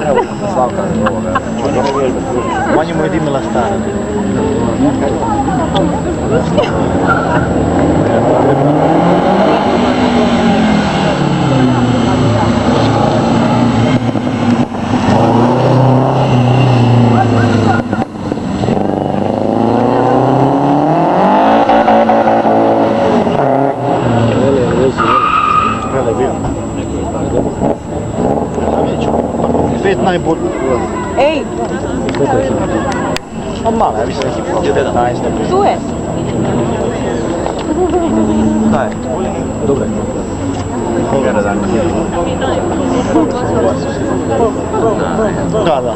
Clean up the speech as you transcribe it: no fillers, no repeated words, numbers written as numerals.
Evo, Slavka ovoga. Manje mu je dimila stara. Pet najbolj. Ej! Pa malo, ja mislim neki 15. Tu je! Daj. Dobre. Da, da.